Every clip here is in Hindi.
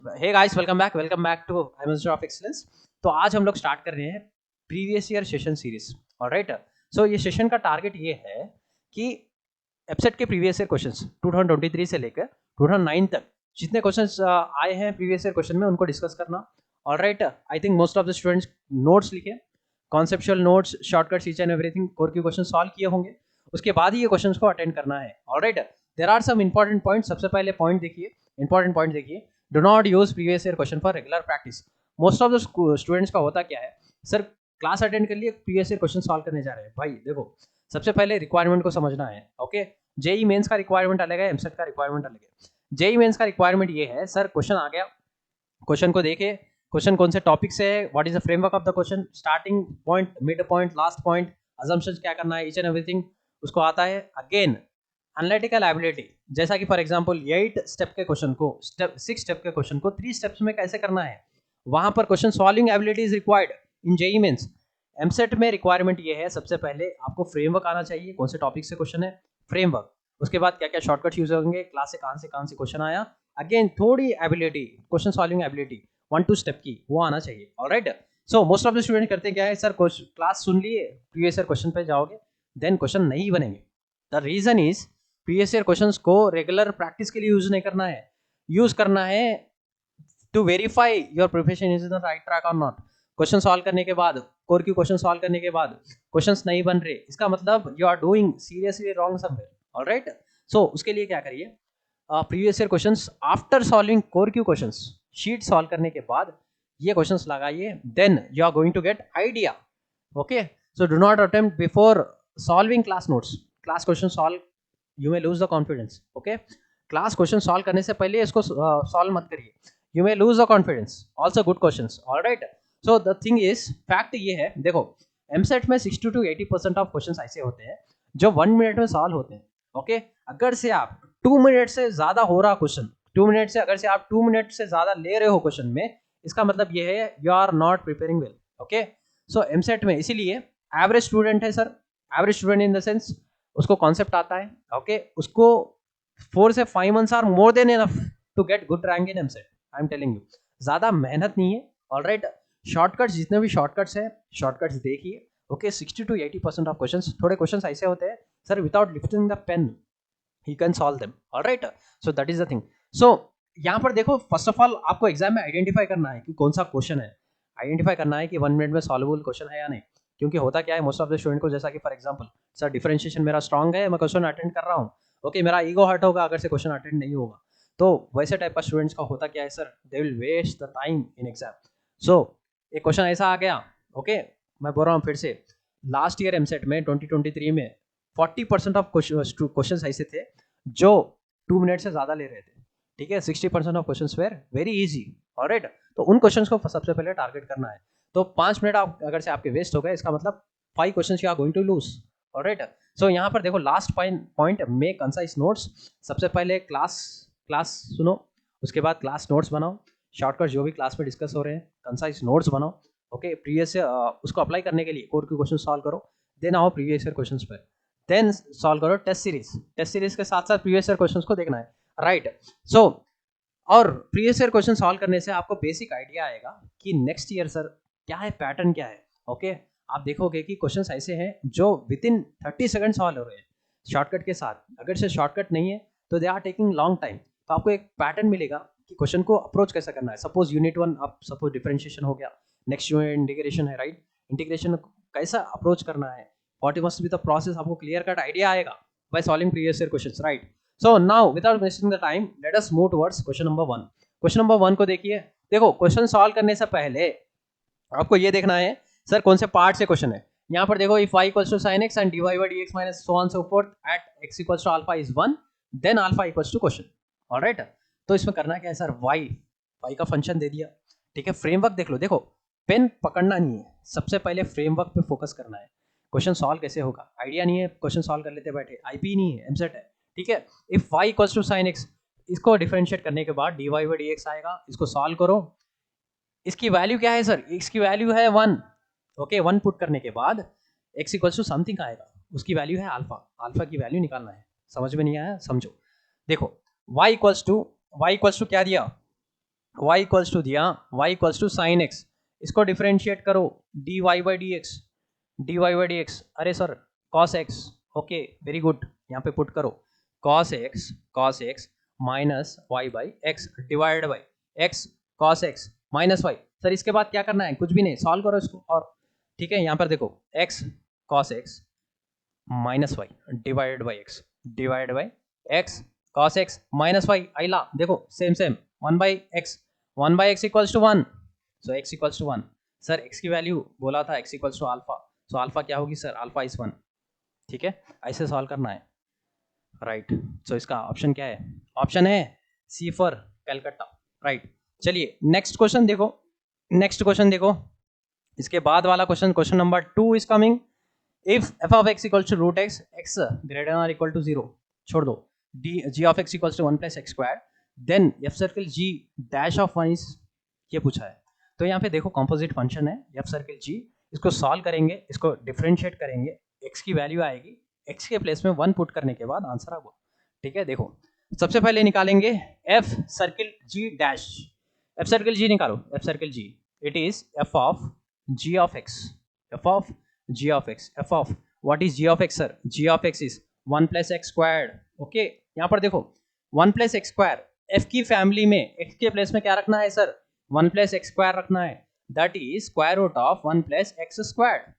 Hey guys, welcome back to MSD of excellence. तो आज हम लोग स्टार्ट कर रहे हैं previous year session series. Alright, so ये सेशन का टारगेट ये है कि एपसेट के प्रीवियस ईयर क्वेश्चंस 2023 से लेकर 2009 तक जितने क्वेश्चंस आए हैं प्रीवियस ईयर क्वेश्चन में उनको डिस्कस करना। Alright, I think most of the students notes लिखे, conceptual notes, shortcuts, each and everything, core के क्वेश्चन सॉल्व किए होंगे। उसके बाद ही ये क्वेश्चंस को अटेंड करना है। Alright, there are some important point. सबसे पहले पॉइंट देखिए, इंपॉर्टेंट पॉइंट देखिए, do not use previous year question for regular practice. Most of the students का होता क्या है, सर क्लास अटेंड कर लिए, प्रीवियस ईयर क्वेश्चन सॉल्व करने जा रहे हैं। भाई देखो, सबसे पहले रिक्वायरमेंट को समझना है। ओके, जेई मेंस का रिक्वायरमेंट अलग है, एमसेट का रिक्वायरमेंट अलग है। जेई मेंस का रिक्वायरमेंट ये है, सर क्वेश्चन आ गया, क्वेश्चन को देखे, क्वेश्चन कौन से टॉपिक से है, what is the framework of the question, starting point, mid point, last point, assumptions क्या करना है, ईच एंड एवरीथिंग उसको आता है। अगेन एनालिटिकल एबिलिटी, जैसा कि फॉर एग्जांपल 8 स्टेप के क्वेश्चन को 6 स्टेप के क्वेश्चन को 3 स्टेप्स में कैसे करना है, वहां पर question solving ability is required in JEE Mains. EAMCET में रिक्वायरमेंट ये है, सबसे पहले आपको फ्रेमवर्क आना चाहिए, कौन से टॉपिक से क्वेश्चन है, फ्रेमवर्क। उसके बाद क्या क्या शॉर्टकट यूज होंगे, क्लास से कहां से क्वेश्चन आया। अगेन थोड़ी ability, question solving ability 1-2 step की, वो आना चाहिए। Alright, so most of the student करते क्या है, सर क्लास सुन लिए, प्रीवियस ईयर क्वेश्चन पे जाओगे, देन क्वेश्चन नहीं बनेंगे। The reason is previous year questions को रेगुलर प्रैक्टिस के लिए यूज नहीं करना है, यूज करना है to verify your profession is in the right track और नॉट। क्वेश्चन सॉल्व करने के बाद, कोर की क्वेश्चन सॉल्व करने के बाद क्वेश्चंस नहीं बन रहे, इसका मतलब you are doing seriously wrong somewhere. Alright, so उसके लिए क्या करिए, previous year questions after solving core Q questions, sheet solve करने के बाद ये क्वेश्चंस लगाइए, then you are going to get idea. Okay, so do not attempt before solving class notes, class question solve, you may lose the confidence. Okay, class question solve करने से पहले इसको सॉल्व मत करिए, you may lose the confidence. Also good questions. Alright, so the thing is, fact ये है, देखो एमसेट में 60 to 80% ऑफ क्वेश्चंस ऐसे होते हैं जो 1 मिनट में सॉल्व होते हैं। ओके, अगर से आप 2 मिनट से ज्यादा हो रहा क्वेश्चन, 2 मिनट से अगर से आप 2 मिनट से ज्यादा ले रहे हो क्वेश्चन में, इसका मतलब ये है you are not preparing well. Okay, so EAMCET में इसीलिए एवरेज स्टूडेंट है sir, average student in the sense उसको कॉन्सेप्ट आता है। ओके, उसको 4 से 5 months are more than enough to get good rank in EAMCET. I am telling you, ज्यादा मेहनत नहीं है। ऑलराइट, शॉर्टकट्स, जितने भी शॉर्टकट्स है, शॉर्टकट्स देखिए। ओके, 60 to 80% ऑफ क्वेश्चंस, थोड़े क्वेश्चंस ऐसे होते हैं sir without lifting the pen he can solve them. All right, so that is the thing. So यहाँ पर देखो, फर्स्ट ऑफ ऑल आपको एग्जाम में आइडेंटिफाई करना है कि कौन सा क्वेश्चन है, आइडेंटिफाई करना है कि 1 मिनट में सॉल्वेबल क्वेश्चन है या नहीं। क्योंकि होता क्या है, मोस्ट ऑफ द स्टूडेंट को, जैसा कि फॉर एग्जांपल सर डिफरेंशिएशन मेरा स्ट्रांग है, मैं क्वेश्चन अटेंड कर रहा हूँ, ओके, मेरा ईगो हर्ट होगा अगर से क्वेश्चन अटेंड नहीं होगा। तो वैसे टाइप का स्टूडेंट्स का होता क्या है, sir they will waste the time in exam. So एक क्वेश्चन ऐसा आ गया, ओके, मैं बोल रहा हूँ फिर से, लास्ट ईयर एमसेट में 2023 में 40% ऑफ क्वेश्चन ऐसे थे जो 2 मिनट से ज्यादा ले रहे थे। ठीक है, 60% of questions were very easy. Alright, तो उन क्वेश्चंस को सबसे पहले टारगेट करना है। तो 5 मिनट आप अगर से आपके वेस्ट हो गए, इसका मतलब 5 questions you are going to lose. Alright, so यहाँ पर देखो last point, make concise notes. सबसे पहले क्लास सुनो, उसके बाद क्लास नोट्स बनाओ, शॉर्टकट जो भी क्लास में डिस्कस हो रहे हैं, कंसाइज नोट्स बनाओ। ओके, प्रीवियस उसको अप्लाई करने के लिए कोर के क्वेश्चन सॉल्व करो, देन आओ प्रीवियस ईयर क्वेश्चंस पर, देन सॉल्व करो टेस्ट सीरीज। टेस्ट सीरीज के साथ साथ प्रीवियस ईयर क्वेश्चंस को देखना है। राइट, सो और प्रीवियस ईयर क्वेश्चन सॉल्व करने से आपको बेसिक आइडिया आएगा कि नेक्स्ट ईयर सर क्या है, पैटर्न क्या है। ओके, आप देखोगे कि क्वेश्चंस ऐसे हैं जो विद इन 30 सेकंड सॉल्व हो रहे हैं शॉर्टकट के साथ। अगर से शॉर्टकट नहीं है तो they are taking long time. तो आपको एक पैटर्न मिलेगा कि क्वेश्चन को अप्रोच कैसे करना है। सपोज यूनिट 1 अब सपोज डिफरेंशिएशन हो गया, नेक्स्ट यूनिट इंटीग्रेशन है। राइट, इंटीग्रेशन कैसा अप्रोच करना है, what must be the process, आपको क्लियर कट आइडिया आएगा by solving previous year questions. Right, so now without wasting the time let us move towards question number 1। Question number 1 को देखिए। देखो क्वेश्चन सॉल्व करने से पहले आपको ये देखना है सर कौन से पार्ट से क्वेश्चन है। यहाँ पर देखो, if y equals to sin x and dy by dx minus so on so forth at x equals to alpha is 1 then alpha equals to question. Alright, तो इसमें करना क्या है सर, y का फंक्शन दे दिया। ठीक है, फ्रेमवर्क देख लो, देखो पेन पकड़ना नहीं है, सबसे पहले फ्रेमवर्क पे फोकस करना है। क्वेश्चन सॉल्व कैसे होगा, आइडिया नहीं है, क्वेश्चन सॉल्व कर लेते बैठे, आईपी नहीं है, एमसेट है। ठीक है, if y equals to sin x, इसको डिफरेंशिएट करने के बाद dy by dx आएगा, इसको सॉल्व करो। इसकी वैल्यू क्या है सर, इसकी वैल्यू है 1। ओके, 1 पुट करने के बाद x इक्वल्स टू समथिंग आएगा, उसकी वैल्यू है अल्फा। अल्फा की वैल्यू निकालना है। समझ में नहीं आया, समझो। देखो y इक्वल्स टू क्या दिया, y इक्वल्स टू दिया, y equals to sine x, इसको डिफरेंशिएट करो, dy by dx, dy by dx, अरे sir cos x, okay very good, यहाँ पे पुट करो cos x minus y by x divide by x cos x minus y। Sir इसके बाद क्या करना है, कुछ भी नहीं, सॉल्व करो इसको, और ठीक है यहाँ पर देखो x cos x minus Y divided by X cos X minus Y, आइला देखो same same, 1 by X equals to 1, so X equals to 1। Sir X की वैल्यू बोला था X equals to alpha, so alpha क्या होगी सर, अल्फा इज 1, ठीक है, ऐसे सॉल्व करना है, राइट। सो इसका ऑप्शन क्या है, ऑप्शन है सी फॉर कलकत्ता, राइट। चलिए नेक्स्ट क्वेश्चन देखो, नेक्स्ट क्वेश्चन देखो, इसके बाद वाला question, question number 2 is coming. If f of x equals to root x, x greater than or equal to 0, छोड़ दो, g of x equals to 1 plus x square, then f circle g dash of 1 is, ये पूछा है। तो यहाँ पे देखो कंपोजिट फंक्शन है f सर्किल g, इसको सॉल्व करेंगे, इसको डिफरेंशिएट करेंगे, x की वैल्यू आएगी, x के प्लेस में 1 पुट करने के बाद आंसर आएगा, ठीक है। देखो सबसे पहले निकालेंगे f circle g dash, f circle g निकालो, f circle g, it is f of g of x, f of g of x, f of what is g of x sir, g of x is 1 plus x squared, okay यहाँ पर देखो 1 plus x square, f की फैमिली में x के प्लेस में क्या रखना है सर, 1 plus x square रखना है, that is square root of 1 plus x squared,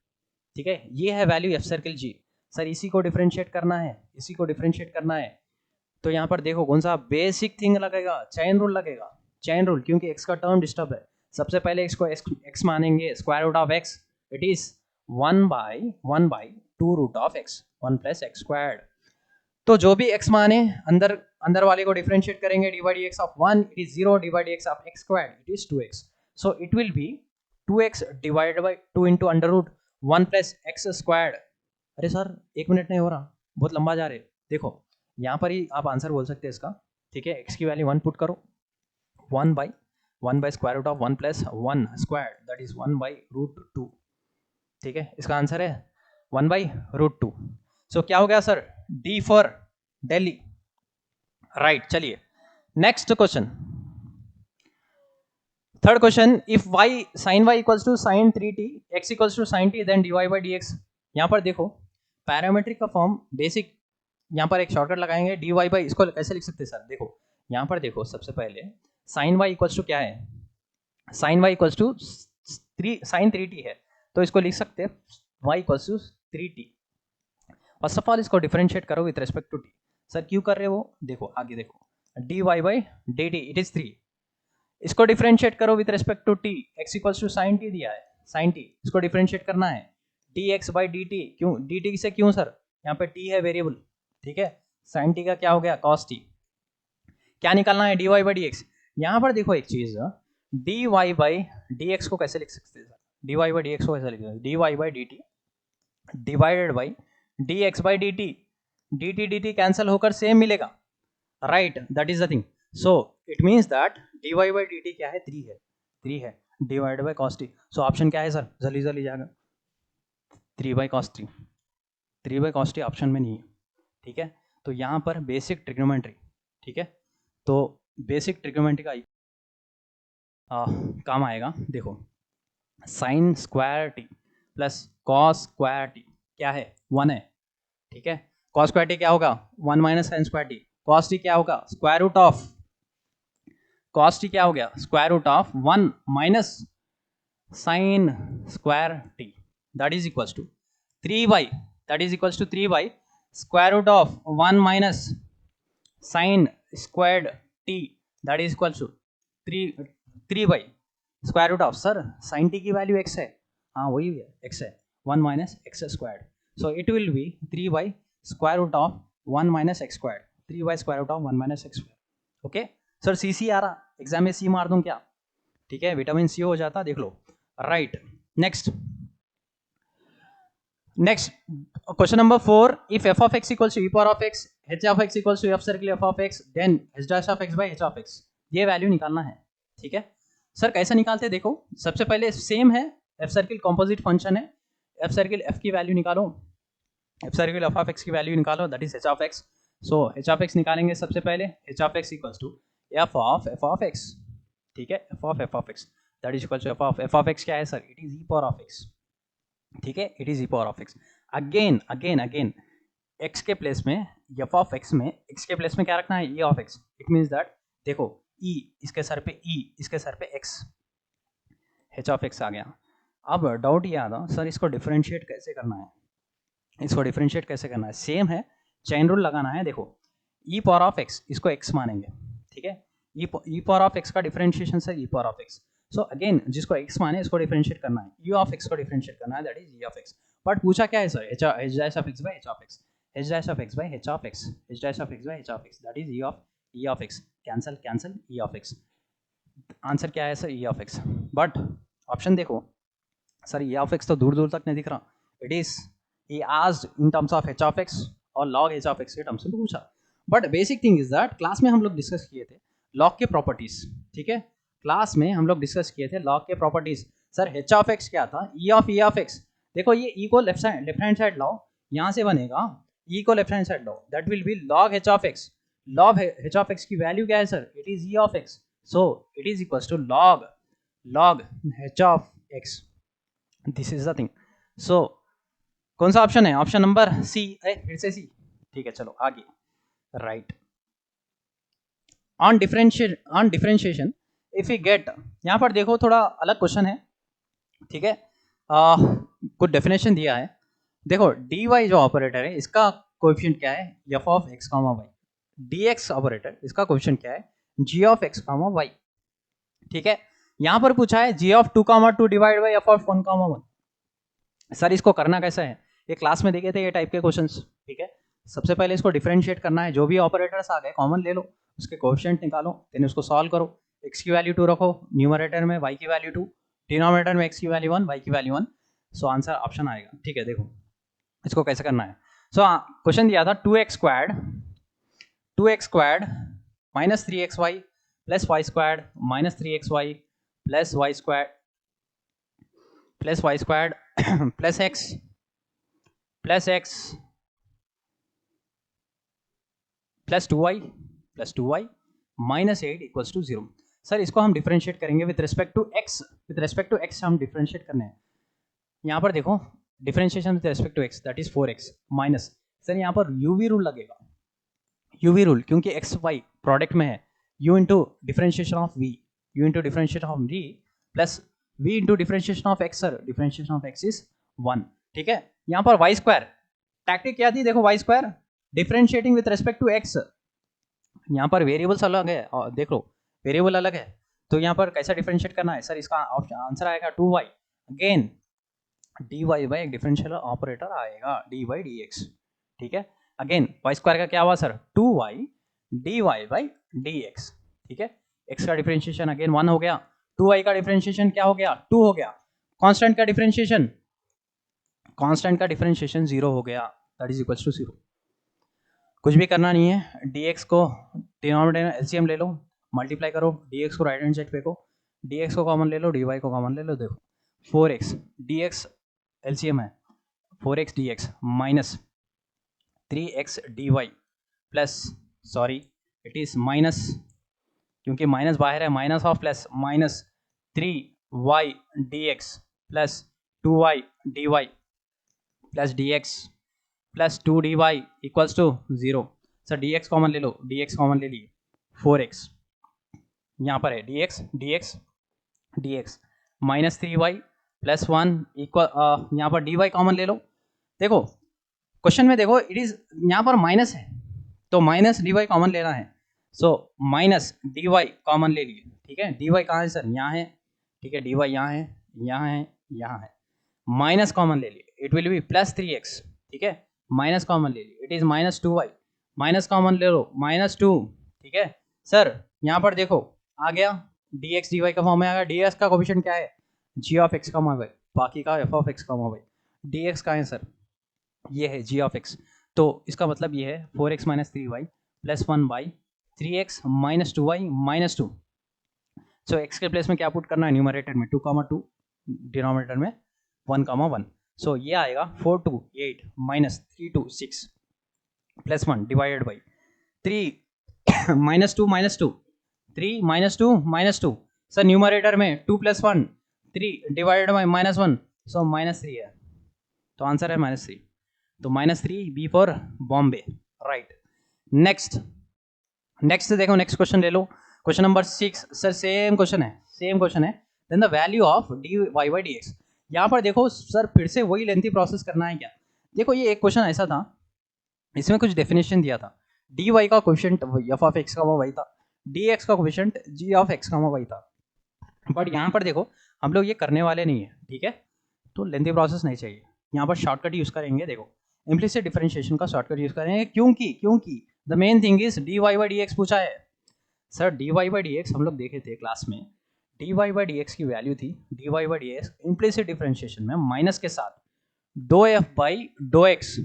ठीक है, ये है value f circle g। Sir इसी को डिफरेंशिएट करना है, इसी को डिफरेंशिएट करना है, तो यहाँ पर देखो कौन सा बेसिक थिंग लगेगा, चैन रूल लगेगा, चैन रूल, क्योंकि x का टर्म डिस्टर्ब है। सबसे पहले x को x मानेंगे, square root of x, it is 1 by 2 root of x, 1 plus x squared। तो जो भी x माने अंदर अंदर वाले को डिफरेंशिएट करेंगे, dy by dx of 1 it is 0, dy by dx of x squared it is 2x, so it will be 2x divided by 2 into under root 1 plus x squared। अरे सर 1 मिनट नहीं हो रहा, बहुत लंबा जा रहे, देखो यहाँ पर ही आप आंसर बोल सकते हैं इसका, ठीक है, x की वैल्यू 1 पुट करो, 1 by square root of 1 plus 1 squared that is 1 by root 2, ठीक है, इसका आंसर है 1 by root 2। सो क्या हो गया sir, D for Delhi, right. चलिए next question, third question, if y sin y equals to sin 3t, x equals to sin t, then dy by dx। यहाँ पर देखो पैरामीट्रिक का फॉर्म बेसिक, यहाँ पर एक शॉर्टकट लगाएंगे, dy by, इसको कैसे लिख सकते हैं सर, देखो यहाँ पर देखो सबसे पहले sin y इक्वल्स टू क्या है, sin y equals to sin 3t है, तो इसको लिख सकते हैं y equals to 3t। First of all इसको डिफरेंशिएट करो with respect to t, sir क्यों कर रहे हो, देखो आगे देखो, dy by dt it is 3, इसको डिफरेंशिएट करो with respect to t, x equals to sin t दिया है, sin t, इसको डिफरेंशिएट करना है dx by dt, क्यों dt से, क्यों सर, यहाँ पे t है वेरिएबल, ठीक है, sin t का क्या हो गया cos t, क्या निकालना है dy by dx। यहाँ पर देखो एक चीज, dy by dx को कैसे लिख सकते हैं सर, dy by dx को कैसे लिख सकते हैं, dy by dt divided by dx by dt, dt dt cancel होकर सेम मिलेगा, right, that is the thing. So it means that dy by dt क्या है, 3 है divided by cos t। So option क्या है सर, जल्दी जल्दी जाएगा, 3 by cos t, 3 by cos t option में नहीं है, ठीक है। तो यहाँ पर बेसिक ट्रिग्नोमेट्री, ठीक है, तो बेसिक ट्रिग्नोमेट्री का काम आएगा, देखो sign square T plus cos square T क्या है, 1 है, ठीक है, कॉस स्क्वायर टी क्या होगा, 1 minus sine square t, cos t क्या होगा, square root of, cos t क्या हो गया, square root of 1 minus sine square t, that is equals to 3 by, that is equals to 3 by square root of 1 minus sine squared t, that is equals to 3 by square root of, sir sine t की वैल्यू x है, हाँ वही है x है, 1 minus X squared, so it will be 3 by square root of 1 minus X squared, 3 by square root of 1 minus X squared, okay. Sir C आ रहा एग्जाम में, सी मार दूं क्या, ठीक है, विटामिन सी हो जाता, देख लो, right. Next question number 4, if f of x equals to e power of x, h of x equals to f circle f of x, then h dash of x by h of x, ये वैल्यू निकालना है, ठीक है। सर कैसे निकालते हैं, देखो सबसे पहले सेम है, f सर्किल कॉम्पोजिट फंक्शन है, f सर्किल f की वैल्यू निकालो, f circle f of x की वैल्यू निकालो, that is h of x। So h of x निकालेंगे सबसे पहले, h of x इक्वल्स टू f of x, ठीक है, F of x that is equal to f of x क्या है sir, it is e power of x, ठीक है, it is e power of x. Again again again x के प्लेस में, एफ ऑफ एक्स में एक्स के प्लेस में क्या रखना है, ई of x. It means that देखो ई इसके सर पे ई, इसके सर पे एक्स, एच ऑफ एक्स आ गया। अब डाउट ये आता सर इसको डिफरेंशिएट कैसे करना है, इसको डिफरेंशिएट कैसे करना है, सेम है, चेन रूल लगाना है। देखो ई पावर ऑफ एक्स इसको एक्स मानेंगे, ठीक है, ई पावर ऑफ एक्स का differentiation sir E power of x. So again जिसको एक्स माने इसको डिफरेंशिएट करना है, ई ऑफ एक्स को डिफरेंशिएट करना है, that is E of x. But पूछा क्या है sir, H dash of x by H of x, H dash of x by H of x, H dash of x by H of x, that is E of x. Cancel cancel E of x, answer क्या है sir, E of x. But option देखो सर, ई ऑफ एक्स तो दूर दूर तक नहीं दिख रहा, it is he asked in terms of h of x और log h of x के टर्म्स में पूछा। But basic thing is that class में हम लोग डिस्कस किए थे log के प्रॉपर्टीज, ठीक है, क्लास में हम लोग डिस्कस किए थे log के properties. Sir h of x क्या था, e of x। देखो ये e को लेफ्ट हैंड साइड लाओ, यहाँ से बनेगा e को लेफ्ट हैंड साइड लाओ, that will be log h of x। log h of x की वैल्यू क्या है sir, it is e of x, so it is equals to log h of x, this is the thing. So कौन सा ऑप्शन है, ऑप्शन नंबर सी, फिर से सी, ठीक है, चलो आगे, right. On differentiation if you get, यहाँ पर देखो थोड़ा अलग क्वेश्चन है, ठीक है, कुछ डेफिनेशन दिया है। देखो डी वाई जो ऑपरेटर है इसका कोएफिशिएंट क्या है, F of X comma Y, D X operator इसका कोएफिशिएंट क्या है, G of X comma Y, ठीक है। यहाँ पर पूछा है G of 2 comma 2 divide by F of 1 comma 1। Sir इसको करना कैसा है, ये क्लास में देखे थे ये टाइप के क्वेश्चंस, ठीक है। सबसे पहले इसको डिफरेंशिएट करना है, जो भी ऑपरेटर्स आ गए कॉमन ले लो, उसके कोएफिशिएंट निकालो, देन उसको सॉल्व करो, x की वैल्यू 2 रखो, न्यूमरेटर में y की वैल्यू 2, डिनोमिनेटर में x की वैल्यू 1, y की वैल्यू 1, सो आंसर ऑप्शन आएगा, ठीक है। देखो इसको कैसे करना है, सो क्वेश्चन दिया था 2x squared minus 3xy plus y squared minus 3xy plus y squared plus x plus 2y minus 8 equals to 0। Sir इसको हम डिफरेंशिएट करेंगे विद रिस्पेक्ट टू x हम डिफरेंशिएट करने हैं। यहाँ पर देखो differentiation with respect to x that is 4x minus, sir यहाँ पर यूवी रूल लगेगा, यूवी रूल, क्योंकि x y प्रोडक्ट में है, u into differentiation of v, u into differentiation of v plus v into differentiation of x, sir differentiation of x is 1, ठीक है। यहाँ पर y स्क्वायर टैक्टिक क्या थी, देखो y square differentiating with respect to x, यहाँ पर वेरिएबल्स अलग है और देख लो वेरिएबल अलग है, तो यहाँ पर कैसा डिफरेंशिएट करना है, सर इसका आंसर आएगा 2y, अगेन dy बाई एक डिफरेंशियल ऑपरेटर आएगा dy dx, ठीक है। अगेन y स्क्वायर का क्या हुआ sir, 2y dy by dx, ठीक है। x का डिफरेंशिएशन अगेन 1 हो गया, 2y का डिफरेंशिएशन क्या हो गया, 2 हो गया, कांस्टेंट का डिफरेंशिएशन 0 हो गया, दैट इज इक्वल्स टू 0। कुछ भी करना नहीं है, dx को डिनोमिनेटर में एलसीएम ले लो, मल्टीप्लाई करो, dx को राइट हैंड साइड फेंको, dx को कॉमन ले लो, dy को कॉमन ले लो, देखो 4x dx एलसीएम है 4x dx minus 3x dy plus, sorry it is minus, क्योंकि माइनस बाहर है, minus of plus minus 3y dx plus 2y dy plus dx plus 2 dy equals to 0। Sir dx common ले लो, dx कॉमन ले लिए, 4x यहाँ पर है dx minus 3y plus 1 equal, यहाँ पर dy कॉमन ले लो। देखो क्वेश्चन में देखो इट इज यहाँ पर माइनस है तो माइनस dy कॉमन लेना है, सो माइनस dy कॉमन ले लिए, ठीक है। dy कहाँ है सर, यहाँ है, ठीक है, dy यहाँ है, यहाँ है, यहाँ है, माइनस कॉमन ले लिए, it will B plus 3x, ठीक है, माइनस कॉमन ले लिए, it is minus 2y, minus common ले लो, माइनस 2, ठीक है। सर यहाँ पर देखो आ गया dx dy का फॉर्म में आ गया, dx का कोएफिशिएंट क्या है, g of x comma y, बाकी का f of x comma y, dx का है सर ये है g ऑफ x, तो इसका मतलब ये है 4x minus 3y plus 1 by 3x minus 2y minus 2। So x के प्लेस में क्या पुट करना है, न्यूमरेटर में 2 कामा 2, डिनोमिनेटर में 1 कामा 1, सो ये आएगा 4 to 8 minus 3 to 6 plus 1 divided by 3 minus 2 3 minus 2 minus 2, sir numerator में 2 + 1 3 डिवाइडेड बाई -1, सो -3 है, तो आंसर है -3, तो -3 B for Bombay, right. Next देखो, नेक्स्ट क्वेश्चन ले लो, question number 6। Sir same question है, then the value of dy/dx। यहाँ पर देखो सर फिर से वही लेंथी प्रोसेस करना है क्या? देखो ये एक क्वेश्चन ऐसा था, इसमें कुछ डेफिनेशन दिया था, dy का कोएफिशिएंट f(x), y था, dx का कोएफिशिएंट g(x), y था, बट यहाँ पर देखो हम लोग ये करने वाले नहीं है, ठीक है, तो लेंथी प्रोसेस नहीं चाहिए, यहाँ पर शॉर्टकट यूज करेंगे। देखो इम्प्लिसिट डिफरेंशिएशन का शॉर्टकट यूज करेंगे, क्योंकि the main thing is dy/dx पूछा है। सर dy/dx हम लोग देखे थे क्लास में, dy/dx की वैल्यू थी, dy/dx इम्प्लिसिट डिफरेंशिएशन में माइनस के साथ ∂f/∂x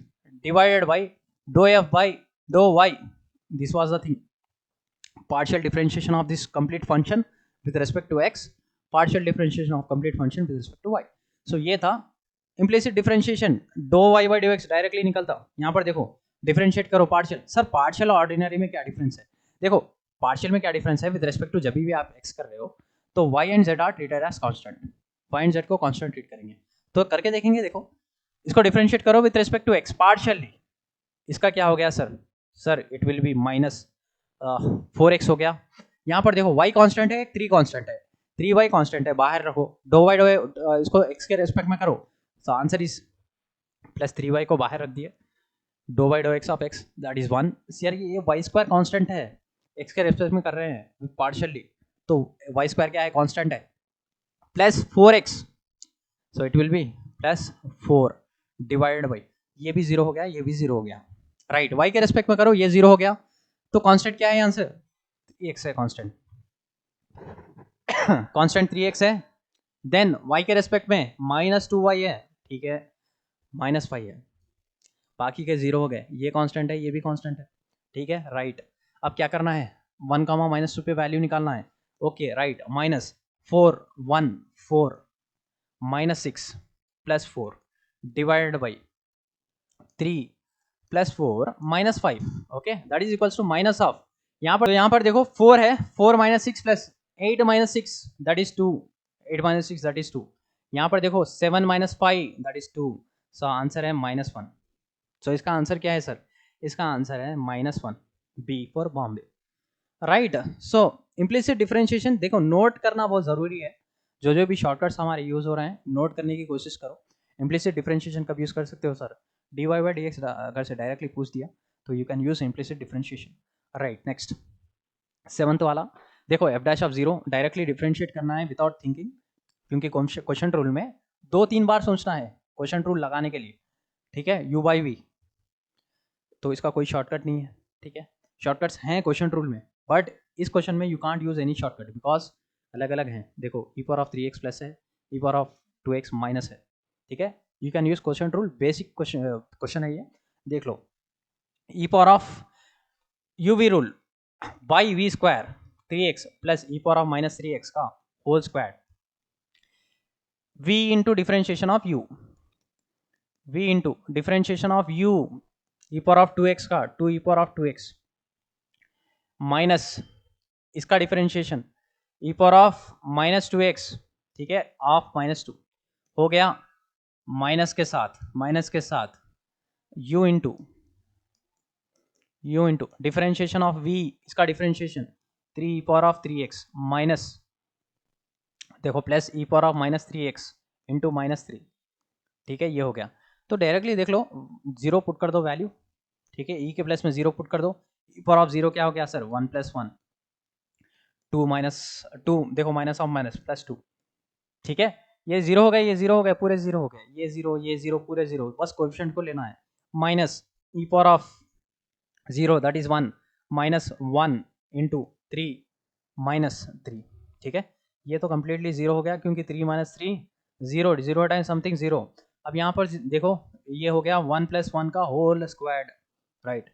divided by ∂f/∂y, this was the thing, partial differentiation of this complete function with respect to x, partial differentiation of complete function with respect to y। so ये था implicit differentiation, ∂y/∂x डायरेक्टली निकलता। यहाँ पर देखो डिफरेंशिएट करो पार्शियल, सर पार्शियल और ऑर्डिनरी में क्या डिफरेंस है? देखो पार्शियल में क्या डिफरेंस है, विद रेस्पेक्ट टू जब भी आप x कर रहे हो तो y and z are treated as constant, y and z को कांस्टेंट ट्रीट करेंगे, तो करके देखेंगे। देखो इसको डिफरेंशिएट करो with respect to x partially, इसका क्या हो गया sir it will B -4x हो गया। यहाँ पर देखो y कांस्टेंट है, 3 कांस्टेंट है, 3y कांस्टेंट है, बाहर रखो, ∂y इसको x के रेस्पेक्ट में करो, तो आंसर इज +3y को बाहर रख दिए, ∂y/∂x of x that is 1। यार ये y² कांस्टेंट है, x के रेस्पेक्ट में कर रहे हैं पार्शियली, तो y² क्या है, कांस्टेंट है, +4x, so it will B +4 divided by, ये भी 0 हो गया, ये भी 0 हो गया, राइट। y के रेस्पेक्ट में करो, ये 0 हो गया, तो कांस्टेंट क्या है आंसर, 3x है कांस्टेंट, कांस्टेंट 3x है। देन y के रेस्पेक्ट में -2y है, ठीक है, -5 है, बाकी के 0 हो गए, ये कांस्टेंट है, ये भी कांस्टेंट है, ठीक है, राइट। अब क्या करना है, 1, -2 पे वैल्यू निकालना है, okay right, -4 1 4 -6 +4 divided by 3 +4 -5, okay that is equals to minus of, यहाँ पर देखो 4 है, 4 -6 + 8 -6 दैट इज 2, 8 -6 दैट इज 2, यहाँ पर देखो 7 -5 दैट इज 2, सो आंसर है -1। सो इसका आंसर क्या है सर, इसका आंसर है -1, B for Bombay, right. So implicit differentiation देखो नोट करना बहुत ज़रूरी है, जो भी शॉर्टकट्स हमारे यूज़ हो रहे हैं नोट करने की कोशिश करो। इम्प्लिसिट डिफरेंशिएशन कब यूज़ कर सकते हो सर, dy/dx अगर से डायरेक्टली पूछ दिया तो you can use implicit differentiation, right. Next 7th वाला देखो, f' डायरेक्टली डिफरेंशिएट करना है विदाउट थिंकिंग, क्योंकि क्वेश्चन रूल में 2-3 बार सोचना है क्वेश्चन रूल लगाने के लिए, ठीक है, u/v, तो इसका कोई शॉर्टकट नहीं है, ठीक है, शॉर्टकट्स हैं क्वेश्चन रूल में, बट इस क्वेश्चन में you can't use any shortcut because अलग अलग हैं। देखो e⁻3x प्लस है, e⁻2x माइनस है, ठीक है, you can use question rule, basic question है ये, देख लो, e⁻uv rule by v² 3x plus e⁻−3x का whole square, v into differentiation of u, v into differentiation of u e⁻2x का 2e⁻2x माइनस इसका डिफरेंशिएशन e⁻−2x, ठीक है, ऑफ -2 हो गया, माइनस के साथ u into differentiation of v, इसका डिफरेंशिएशन 3e⁻3x माइनस देखो प्लस e⁻−3x इंटू -3, ठीक है, ये हो गया। तो डायरेक्टली देख लो 0 पुट कर दो वैल्यू, ठीक है, e के प्लेस में 0 पुट कर दो, e⁻0 क्या हो गया सर 1 + 1 2 देखो माइनस ऑफ माइनस +2, ठीक है, ये 0 हो गए, ये 0 हो गए, पूरे 0 हो गए, ये 0 पूरे 0, बस कोएफिशिएंट को लेना है, minus e⁻0 that is 1 -1 into 3 -3, ठीक है, ये तो कम्प्लीटली 0 हो गया, क्योंकि 3 - 3 0 टाइम समथिंग 0। अब यहाँ पर देखो ये हो गया 1 + 1 का होल स्क्वायर्ड, राइट।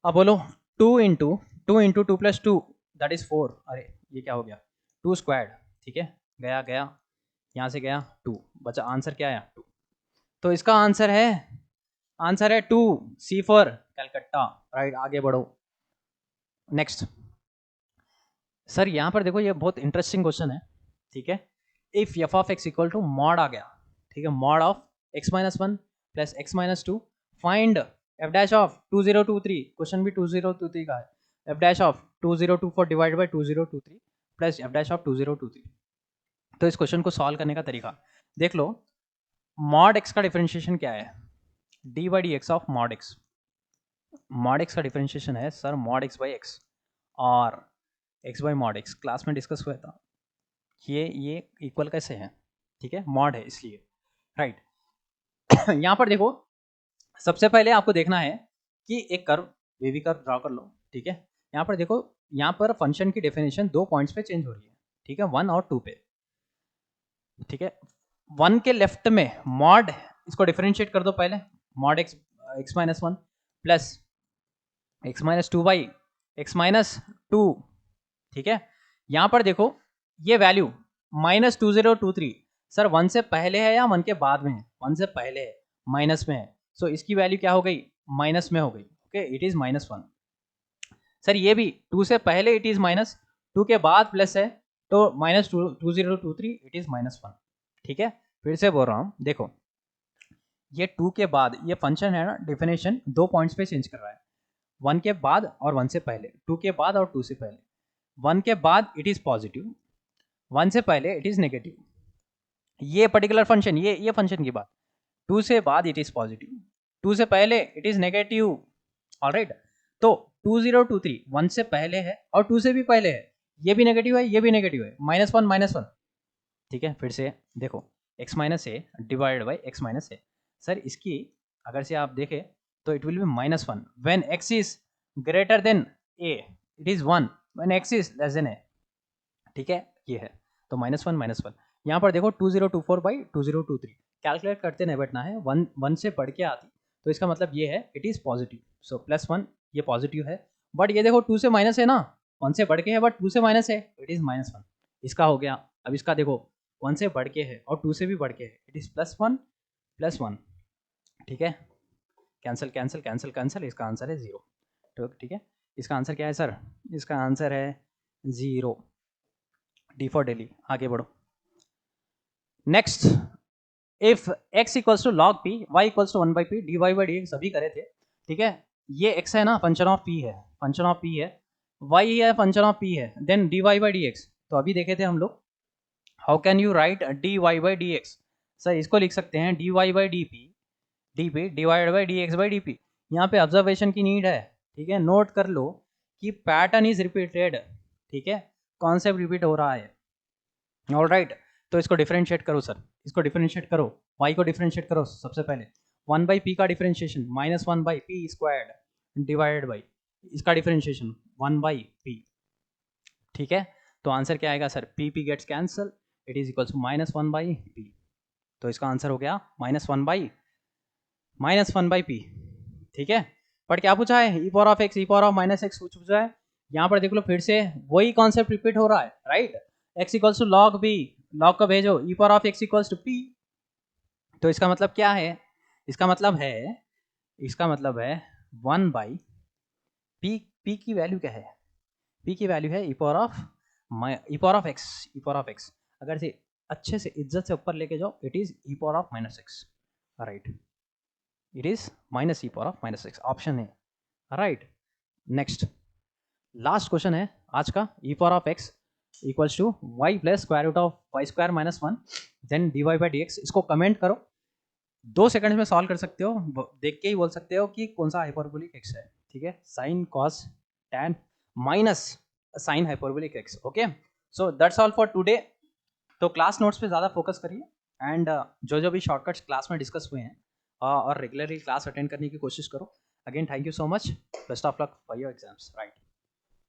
अब बोलो 2 इंटू 2 + 2 दैट इज 4, अरे ये क्या हो गया 2 स्क्वायर्ड, ठीक है, गया यहाँ से गया 2, बचा आंसर क्या आया 2, तो इसका आंसर है 2, सी फॉर कलकत्ता, राइट। आगे बढ़ो, नेक्स्ट सर यहाँ पर देखो ये बहुत इंटरेस्टिंग क्वेश्चन है, ठीक है। If F of X equal to mod आ गया, ठीक है, mod of X minus one plus X minus two, find F dash of 2023, question भी 2023 का है, F dash of 2024 divide by 2023 plus F dash of 2023। तो इस क्वेश्चन को सॉल्व करने का तरीका देख लो। मॉड एक्स का डिफरेंशिएशन क्या है, D by D X of mod X. Mod X का डिफरेंशिएशन है sir mod X by X, और X by mod X class में डिस्कस हुआ था, ये इक्वल कैसे हैं, ठीक है, मॉड है इसलिए, राइट। यहाँ पर देखो सबसे पहले आपको देखना है कि एक कर्व वेवी कर्व ड्रॉ कर लो, ठीक है। यहाँ पर देखो, यहाँ पर फंक्शन की डेफिनेशन 2 पॉइंट्स पे चेंज हो रही है, ठीक है, 1 और 2 पे, ठीक है। 1 के लेफ्ट में मॉड, इसको डिफरेंशिएट कर दो पहले, mod x x minus one plus X minus two by x minus to, ठीक है। यहाँ पर देखो ये वैल्यू -2023 सर 1 से पहले है या 1 के बाद में है, 1 से पहले है, माइनस में है, सो इसकी वैल्यू क्या हो गई, माइनस में हो गई, ओके, इट इज -1। सर ये भी 2 से पहले इट इज माइनस, 2 के बाद प्लस है, तो -2023 इट इज -1, ठीक है। फिर से बोल रहा हूँ, देखो ये 2 के बाद, ये फंक्शन है ना, डिफिनेशन 2 पॉइंट्स पे चेंज कर रहा है, 1 के बाद और 1 से पहले, 2 के बाद और 2 से पहले। 1 के बाद इट इज पॉजिटिव, 1 से पहले इट इज नेगेटिव, ये पर्टिकुलर फंक्शन, ये फंक्शन की बात, 2 से बाद इट इज पॉजिटिव, 2 से पहले इट इज नेगेटिव, ऑलराइट। तो 2023 1 से पहले है और 2 से भी पहले है, ये भी नेगेटिव है, ये भी नेगेटिव है, -1, ठीक है। फिर से देखो x minus A divide by x minus A, sir इसकी अगर से आप देखें तो it will B -1 when x is greater than a, it is 1 when x is less than a, ठीक है, ये है। तो -1 यहाँ पर देखो 2024 बाई 2023 कैलकुलेट करते नहीं बैठना है, 1 से बढ़ के आती, तो इसका मतलब ये है इट इज पॉजिटिव, सो +1 ये पॉजिटिव है। बट ये देखो 2 से माइनस है ना, 1 से बढ़ के है बट 2 से माइनस है, इट इज -1, इसका हो गया। अब इसका देखो 1 से बढ़ के है और 2 से भी बढ़ के है, इट इज +1, ठीक है। कैंसिल कैंसिल कैंसिल कैंसिल, इसका आंसर है 0, तो ठीक है। इसका आंसर क्या है सर, इसका आंसर है 0, डी फॉर डेली। आगे बढ़ो, next, if x equals to log p, y equals to 1/p, dy by D x अभी करे थे, ठीक है। ये x है ना, फंक्शन ऑफ p है, फंक्शन ऑफ p है, y है फंक्शन ऑफ p है, then dy by D x, तो अभी देखे थे हम लोग, how can you write dy by D x, sir इसको लिख सकते हैं dy by dp divide by dx by dp। यहाँ पे ऑब्जर्वेशन की नीड है, ठीक है, नोट कर लो कि पैटर्न इज रिपीटेड, ठीक है, कॉन्सेप्ट रिपीट हो रहा है, ऑलराइट। तो इसको डिफरेंशिएट करो सर, इसको डिफरेंशिएट करो, y को डिफरेंशिएट करो सबसे पहले, 1/p का differentiation -1/p squared divided by इसका डिफरेंशिएशन 1/p, ठीक है। तो आंसर क्या आएगा sir, p gets cancel, it is equals to -1/p, तो इसका आंसर हो गया -1/p, ठीक है। बट क्या पूछा है, e power of x, e power of -x पूछा है। यहाँ पर देख लो फिर से वही कॉन्सेप्ट रिपीट हो रहा है, right. x equals to log b, log को भेजो, e power of x equals to p, तो इसका मतलब क्या है, इसका मतलब है 1/p, p की वैल्यू क्या है, p की वैल्यू है e पावर ऑफ x, अगर से अच्छे से इज्जत से ऊपर लेके जाओ, it is e power of -x, right, it is -e power of -x, option है, राइट। नेक्स्ट लास्ट क्वेश्चन है आज का, e power of x equals to y plus square root of y square -1 then dy by dx, इसको कमेंट करो, 2 सेकंड में सॉल्व कर सकते हो, देख के ही बोल सकते हो कि कौन सा हाइपरबोलिक x है, ठीक है, sine cos tan minus sine hyperbolic x, okay. So that's all for today. तो क्लास नोट्स पे ज़्यादा फोकस करिए एंड जो भी शॉर्टकट्स क्लास में डिस्कस हुए हैं और रेगुलरली क्लास अटेंड करने की कोशिश करो। Again thank you so much, best of luck for your exams, right.